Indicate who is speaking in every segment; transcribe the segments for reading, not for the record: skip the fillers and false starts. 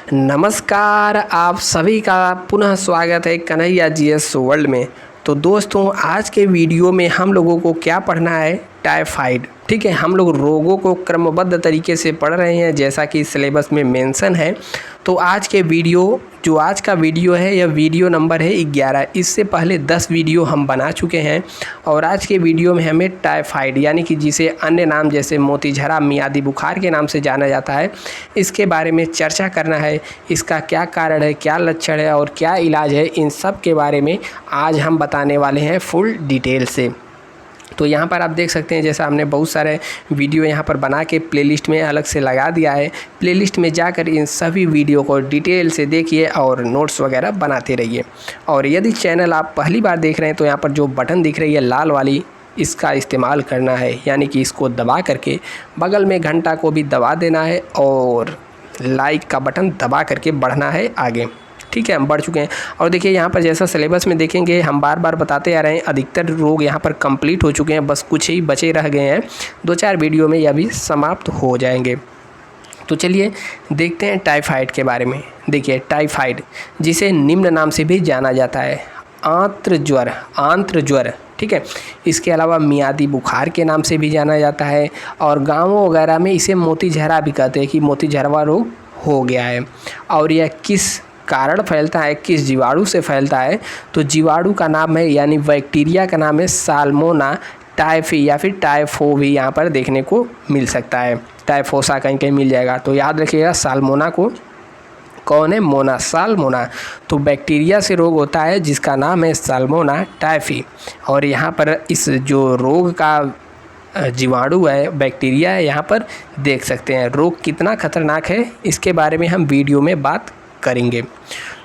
Speaker 1: नमस्कार, आप सभी का पुनः स्वागत है कन्हैया जीएस वर्ल्ड में। तो दोस्तों, आज के वीडियो में हम लोगों को क्या पढ़ना है? टाइफाइड। ठीक है, हम लोग रोगों को क्रमबद्ध तरीके से पढ़ रहे हैं जैसा कि सिलेबस में मेंशन है। तो आज का वीडियो है, यह वीडियो नंबर है 11। इससे पहले 10 वीडियो हम बना चुके हैं और आज के वीडियो में हमें टाइफाइड यानी कि जिसे अन्य नाम जैसे मोतीझरा, मियादी बुखार के नाम से जाना जाता है, इसके बारे में चर्चा करना है। इसका क्या कारण है, क्या लक्षण है और क्या इलाज है, इन सब के बारे में आज हम बताने वाले हैं फुल डिटेल से। तो यहाँ पर आप देख सकते हैं, जैसा हमने बहुत सारे वीडियो यहाँ पर बना के प्लेलिस्ट में अलग से लगा दिया है। प्लेलिस्ट में जाकर इन सभी वीडियो को डिटेल से देखिए और नोट्स वगैरह बनाते रहिए। और यदि चैनल आप पहली बार देख रहे हैं तो यहाँ पर जो बटन दिख रही है लाल वाली, इसका इस्तेमाल करना है, यानी कि इसको दबा करके बगल में घंटा को भी दबा देना है और लाइक का बटन दबा करके बढ़ना है आगे। ठीक है, हम बढ़ चुके हैं। और देखिए यहाँ पर जैसा सिलेबस में देखेंगे, हम बार बार बताते आ रहे हैं, अधिकतर रोग यहाँ पर कंप्लीट हो चुके हैं, बस कुछ ही बचे रह गए हैं। 2-4 वीडियो में यह भी समाप्त हो जाएंगे। तो चलिए देखते हैं टाइफाइड के बारे में। देखिए, टाइफाइड जिसे निम्न नाम से भी जाना जाता है, आंत्र ज्वर। ठीक है, इसके अलावा मियादी बुखार के नाम से भी जाना जाता है और गाँवों वगैरह में इसे मोतीझरा भी कहते हैं कि मोतीझरवा रोग हो गया है। और यह किस कारण फैलता है, किस जीवाणु से फैलता है? तो जीवाणु का नाम है, यानी बैक्टीरिया का नाम है साल्मोना टाइफी या फिर टाइफो भी यहाँ पर देखने को मिल सकता है। टाइफोसा कहीं कहीं मिल जाएगा, तो याद रखिएगा साल्मोना को। कौन है? मोना, साल्मोना। तो बैक्टीरिया से रोग होता है जिसका नाम है साल्मोना टाइफी। और यहाँ पर इस जो रोग का जीवाणु है, बैक्टीरिया है, यहाँ पर देख सकते हैं। रोग कितना खतरनाक है इसके बारे में हम वीडियो में बात करेंगे।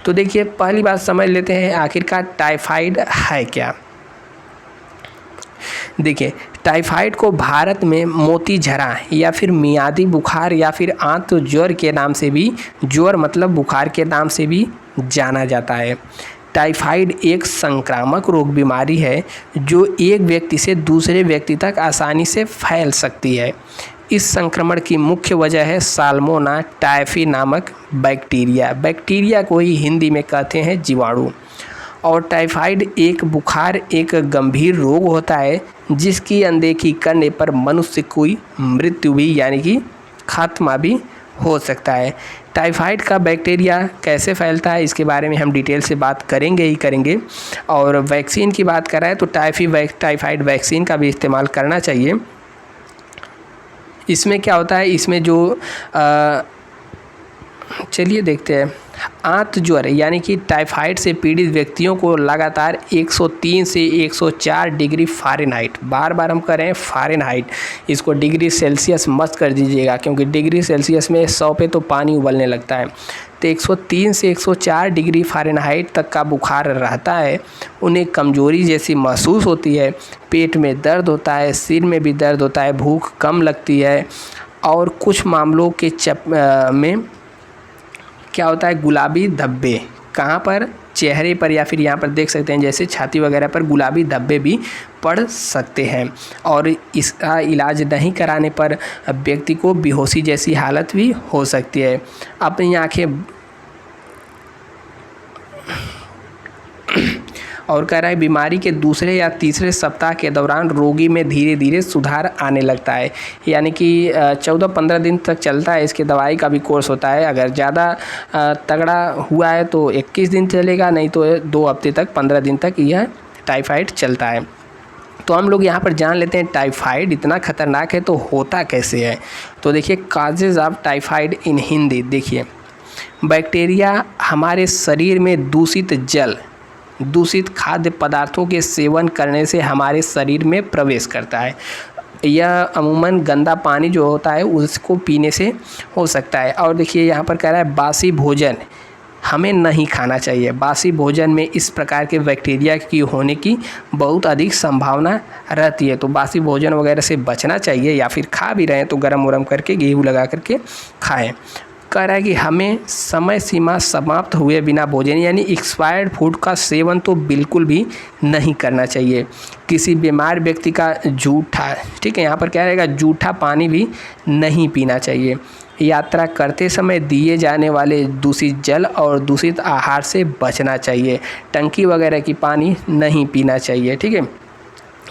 Speaker 1: तो देखिए, पहली बात समझ लेते हैं आखिरकार टाइफाइड है क्या। देखिए, टाइफाइड को भारत में मोतीझरा या फिर मियादी बुखार या फिर आंत्र ज्वर के नाम से भी, ज्वर मतलब बुखार के नाम से भी जाना जाता है। टाइफाइड एक संक्रामक रोग बीमारी है जो एक व्यक्ति से दूसरे व्यक्ति तक आसानी से फैल सकती है। इस संक्रमण की मुख्य वजह है साल्मोना टाइफी नामक बैक्टीरिया को ही हिंदी में कहते हैं जीवाणु। और टाइफाइड एक गंभीर रोग होता है जिसकी अनदेखी करने पर मनुष्य की मृत्यु भी यानी कि खात्मा भी हो सकता है। टाइफाइड का बैक्टीरिया कैसे फैलता है इसके बारे में हम डिटेल से बात करेंगे ही करेंगे। और वैक्सीन की बात करें तो टाइफाइड वैक्सीन का भी इस्तेमाल करना चाहिए। इसमें क्या होता है, इसमें जो चलिए देखते हैं। आंत्र ज्वर यानी कि टाइफाइड से पीड़ित व्यक्तियों को लगातार 103 से 104 डिग्री फ़ारेनहाइट, बार हम करें फ़ारेनहाइट, इसको डिग्री सेल्सियस मत कर दीजिएगा क्योंकि डिग्री सेल्सियस में 100 पे तो पानी उबलने लगता है। तो 103 से 104 डिग्री फ़ारेनहाइट तक का बुखार रहता है। उन्हें कमज़ोरी जैसी महसूस होती है, पेट में दर्द होता है, सिर में भी दर्द होता है, भूख कम लगती है और कुछ मामलों के में क्या होता है, गुलाबी धब्बे, कहाँ पर? चेहरे पर या फिर यहाँ पर देख सकते हैं जैसे छाती वगैरह पर गुलाबी धब्बे भी पड़ सकते हैं। और इसका इलाज नहीं कराने पर व्यक्ति को बेहोशी जैसी हालत भी हो सकती है। अपनी आंखें और कह रहा है बीमारी के दूसरे या तीसरे सप्ताह के दौरान रोगी में धीरे धीरे सुधार आने लगता है, यानी कि 14-15 दिन तक चलता है। इसके दवाई का भी कोर्स होता है। अगर ज़्यादा तगड़ा हुआ है तो 21 दिन चलेगा, नहीं तो 2 हफ्ते तक, 15 दिन तक यह टाइफाइड चलता है। तो हम लोग यहाँ पर जान लेते हैं टाइफाइड इतना खतरनाक है तो होता कैसे है। तो देखिए, काजेज ऑफ टाइफाइड इन हिंदी। देखिए, बैक्टीरिया हमारे शरीर में दूषित खाद्य पदार्थों के सेवन करने से हमारे शरीर में प्रवेश करता है। यह अमूमन गंदा पानी जो होता है उसको पीने से हो सकता है। और देखिए, यहाँ पर कह रहा है बासी भोजन हमें नहीं खाना चाहिए। बासी भोजन में इस प्रकार के बैक्टीरिया की होने की बहुत अधिक संभावना रहती है। तो बासी भोजन वगैरह से बचना चाहिए, या फिर खा भी रहे हैं तो गरम वरम करके गेहूँ लगा करके खाएं। कह रहा है कि हमें समय सीमा समाप्त हुए बिना भोजन यानी एक्सपायर्ड फूड का सेवन तो बिल्कुल भी नहीं करना चाहिए। किसी बीमार व्यक्ति का जूठा, ठीक है, यहाँ पर क्या रहेगा, जूठा पानी भी नहीं पीना चाहिए। यात्रा करते समय दिए जाने वाले दूषित जल और दूषित आहार से बचना चाहिए। टंकी वगैरह की पानी नहीं पीना चाहिए। ठीक है।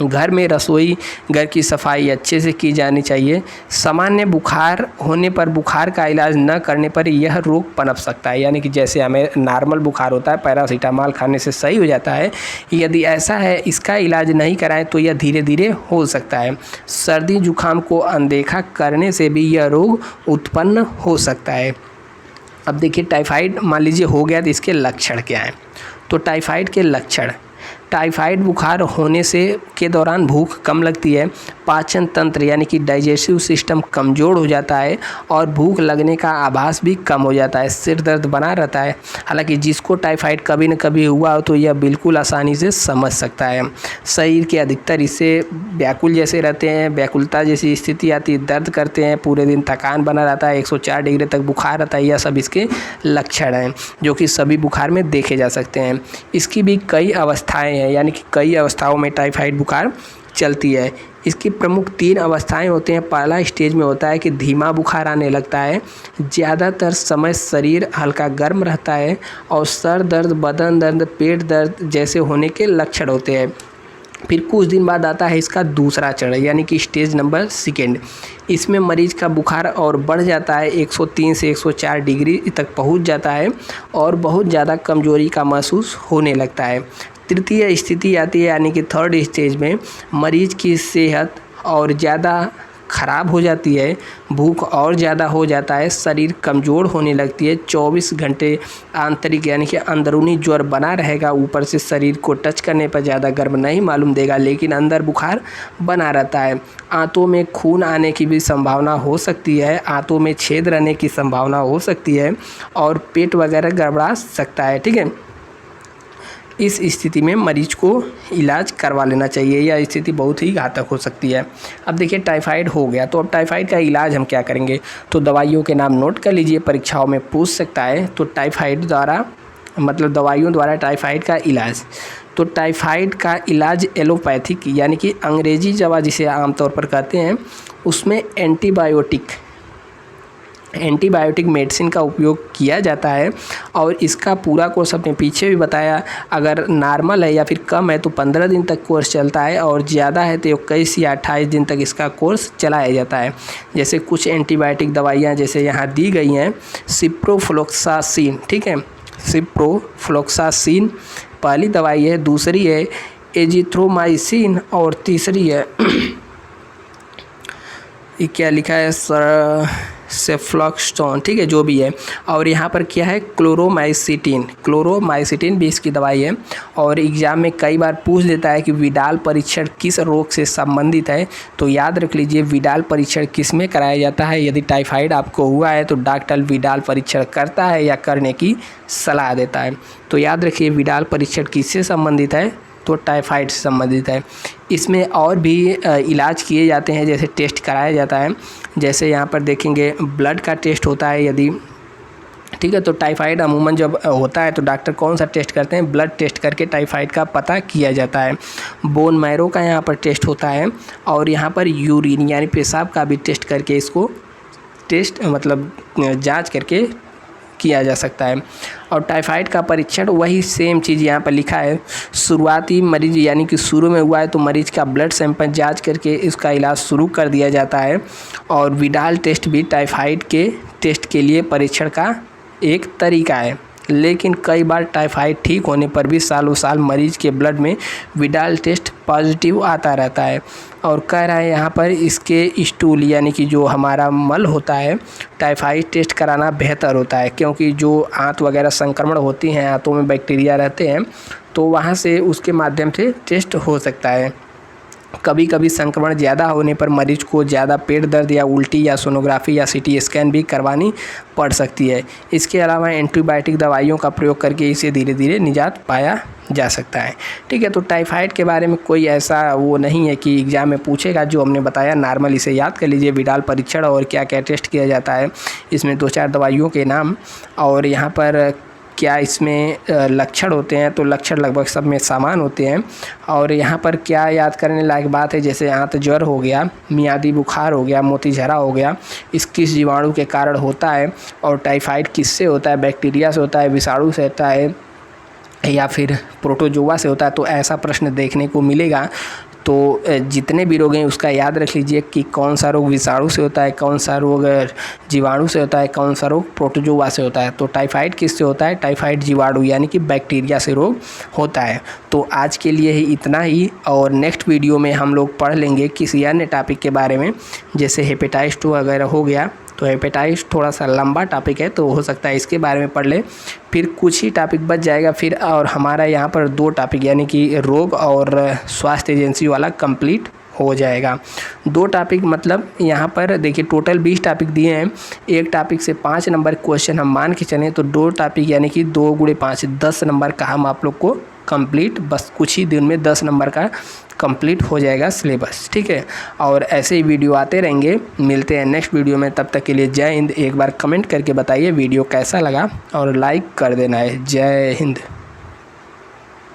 Speaker 1: घर में रसोई घर की सफाई अच्छे से की जानी चाहिए। सामान्य बुखार होने पर बुखार का इलाज न करने पर यह रोग पनप सकता है, यानी कि जैसे हमें नॉर्मल बुखार होता है पैरासीटामॉल खाने से सही हो जाता है, यदि ऐसा है इसका इलाज नहीं कराएं तो यह धीरे धीरे हो सकता है। सर्दी जुकाम को अनदेखा करने से भी यह रोग उत्पन्न हो सकता है। अब देखिए टाइफाइड मान लीजिए हो गया तो इसके लक्षण क्या हैं। तो टाइफाइड के लक्षण, टाइफाइड बुखार होने से के दौरान भूख कम लगती है, पाचन तंत्र यानी कि डाइजेस्टिव सिस्टम कमज़ोर हो जाता है और भूख लगने का आभास भी कम हो जाता है, सिर दर्द बना रहता है। हालांकि जिसको टाइफाइड कभी न कभी हुआ हो तो यह बिल्कुल आसानी से समझ सकता है। शरीर के अधिकतर हिस्से व्याकुल जैसे रहते हैं, व्याकुलता जैसी स्थिति आती है, दर्द करते हैं, पूरे दिन थकान बना रहता है, 104 डिग्री तक बुखार रहता है। यह सब इसके लक्षण हैं जो कि सभी बुखार में देखे जा सकते हैं। इसकी भी कई अवस्थाएँ हैं, यानी कि कई अवस्थाओं में टाइफाइड बुखार चलती है। इसकी प्रमुख 3 अवस्थाएं होती हैं। पहला स्टेज में होता है कि धीमा बुखार आने लगता है, ज़्यादातर समय शरीर हल्का गर्म रहता है और सर दर्द, बदन दर्द, पेट दर्द जैसे होने के लक्षण होते हैं। फिर कुछ दिन बाद आता है इसका दूसरा चरण, यानी कि स्टेज नंबर 2। इसमें मरीज का बुखार और बढ़ जाता है, 103 से 104 डिग्री तक पहुंच जाता है और बहुत ज़्यादा कमजोरी का महसूस होने लगता है। तृतीय स्थिति आती है, यानी कि 3rd स्टेज में मरीज की सेहत और ज़्यादा ख़राब हो जाती है, भूख और ज़्यादा हो जाता है, शरीर कमज़ोर होने लगती है, 24 घंटे आंतरिक यानी कि अंदरूनी ज्वर बना रहेगा, ऊपर से शरीर को टच करने पर ज़्यादा गर्म नहीं मालूम देगा लेकिन अंदर बुखार बना रहता है। आंतों में खून आने की भी संभावना हो सकती है, आंतों में छेद रहने की संभावना हो सकती है और पेट वगैरह गड़बड़ा सकता है। ठीक है। इस स्थिति में मरीज को इलाज करवा लेना चाहिए, यह स्थिति बहुत ही घातक हो सकती है। अब देखिए टाइफाइड हो गया तो अब टाइफाइड का इलाज हम क्या करेंगे, तो दवाइयों के नाम नोट कर लीजिए, परीक्षाओं में पूछ सकता है। तो टाइफाइड द्वारा मतलब दवाइयों द्वारा टाइफाइड का इलाज, तो टाइफाइड का इलाज एलोपैथिक यानी कि अंग्रेजी दवा जिसे आमतौर पर कहते हैं उसमें एंटीबायोटिक मेडिसिन का उपयोग किया जाता है और इसका पूरा कोर्स अपने पीछे भी बताया। अगर नॉर्मल है या फिर कम है तो 15 दिन तक कोर्स चलता है और ज़्यादा है तो 21 या 28 दिन तक इसका कोर्स चलाया जाता है। जैसे कुछ एंटीबायोटिक दवाइयाँ जैसे यहाँ दी गई हैं, सिप्रोफ्लोक्सासिन, ठीक है, सिप्रोफ्लोक्सासिन पहली दवाई है, दूसरी है एजिथ्रोमाइसिन और तीसरी है ये क्या लिखा है सर, सेफ्लॉक्सटोन, ठीक है, जो भी है। और यहाँ पर क्या है, क्लोरोमाइसिटिन भी इसकी दवाई है। और एग्ज़ाम में कई बार पूछ देता है कि विडाल परीक्षण किस रोग से संबंधित है, तो याद रख लीजिए विडाल परीक्षण किस में कराया जाता है। यदि टाइफाइड आपको हुआ है तो डॉक्टर विडाल परीक्षण करता है या करने की सलाह देता है। तो याद रखिए विडाल परीक्षण किससे संबंधित है, तो टाइफाइड से संबंधित है। इसमें और भी इलाज किए जाते हैं, जैसे टेस्ट कराया जाता है, जैसे यहाँ पर देखेंगे ब्लड का टेस्ट होता है यदि, ठीक है। तो टाइफाइड अमूमन जब होता है तो डॉक्टर कौन सा टेस्ट करते हैं, ब्लड टेस्ट करके टाइफाइड का पता किया जाता है। बोन मैरो का यहाँ पर टेस्ट होता है और यहाँ पर यूरिन यानी पेशाब का भी टेस्ट करके इसको टेस्ट मतलब जाँच करके किया जा सकता है। और टाइफाइड का परीक्षण वही सेम चीज़ यहाँ पर लिखा है, शुरुआती मरीज यानी कि शुरू में हुआ है तो मरीज का ब्लड सैंपल जांच करके इसका इलाज शुरू कर दिया जाता है। और विडाल टेस्ट भी टाइफाइड के टेस्ट के लिए परीक्षण का एक तरीका है, लेकिन कई बार टाइफाइड ठीक होने पर भी सालों साल मरीज के ब्लड में विडाल टेस्ट पॉजिटिव आता रहता है। और कह रहा है यहाँ पर इसके स्टूल यानी कि जो हमारा मल होता है, टाइफाइड टेस्ट कराना बेहतर होता है, क्योंकि जो आंत वगैरह संक्रमण होती हैं, आंतों में बैक्टीरिया रहते हैं, तो वहाँ से उसके माध्यम से टेस्ट हो सकता है। कभी कभी संक्रमण ज़्यादा होने पर मरीज को ज़्यादा पेट दर्द या उल्टी या सोनोग्राफी या सीटी स्कैन भी करवानी पड़ सकती है। इसके अलावा एंटीबायोटिक दवाइयों का प्रयोग करके इसे धीरे धीरे निजात पाया जा सकता है। ठीक है, तो टाइफाइड के बारे में कोई ऐसा वो नहीं है कि एग्ज़ाम में पूछेगा, जो हमने बताया नॉर्मल इसे याद कर लीजिए, विडाल परीक्षण और क्या क्या टेस्ट किया जाता है, इसमें 2-4 दवाइयों के नाम और यहाँ पर क्या इसमें लक्षण होते हैं, तो लक्षण लगभग सब में समान होते हैं। और यहाँ पर क्या याद करने लायक बात है, जैसे यहाँ तो ज्वर हो गया, मियादी बुखार हो गया, मोतीझरा हो गया, इस किस जीवाणु के कारण होता है, और टाइफाइड किससे होता है, बैक्टीरिया से होता है, विषाणु से होता है, या फिर प्रोटोजोआ से होता है। तो ऐसा प्रश्न देखने को मिलेगा। तो जितने भी रोग हैं उसका याद रख लीजिए कि कौन सा रोग विषाणु से होता है, कौन सा रोग जीवाणु से होता है, कौन सा रोग प्रोटोजोआ से होता है। तो टाइफाइड किससे होता है, टाइफाइड जीवाणु यानी कि बैक्टीरिया से रोग होता है। तो आज के लिए ही इतना ही, और नेक्स्ट वीडियो में हम लोग पढ़ लेंगे किसी अन्य टॉपिक के बारे में, जैसे हेपेटाइटिस 2 वगैरह हो गया। तो हेपेटाइटिस थोड़ा सा लंबा टॉपिक है, तो हो सकता है इसके बारे में पढ़ ले, फिर कुछ ही टॉपिक बच जाएगा फिर। और हमारा यहाँ पर 2 टॉपिक यानी कि रोग और स्वास्थ्य एजेंसी वाला कंप्लीट हो जाएगा। 2 टॉपिक मतलब यहाँ पर देखिए टोटल 20 टॉपिक दिए हैं। एक टॉपिक से 5 नंबर क्वेश्चन हम मान के चलें, तो 2 टॉपिक यानी कि 2 × 5 10 नंबर का हम आप लोग को कंप्लीट, बस कुछ ही दिन में 10 नंबर का कंप्लीट हो जाएगा सिलेबस, ठीक है। और ऐसे ही वीडियो आते रहेंगे। मिलते हैं नेक्स्ट वीडियो में, तब तक के लिए जय हिंद। एक बार कमेंट करके बताइए वीडियो कैसा लगा और लाइक कर देना है। जय हिंद।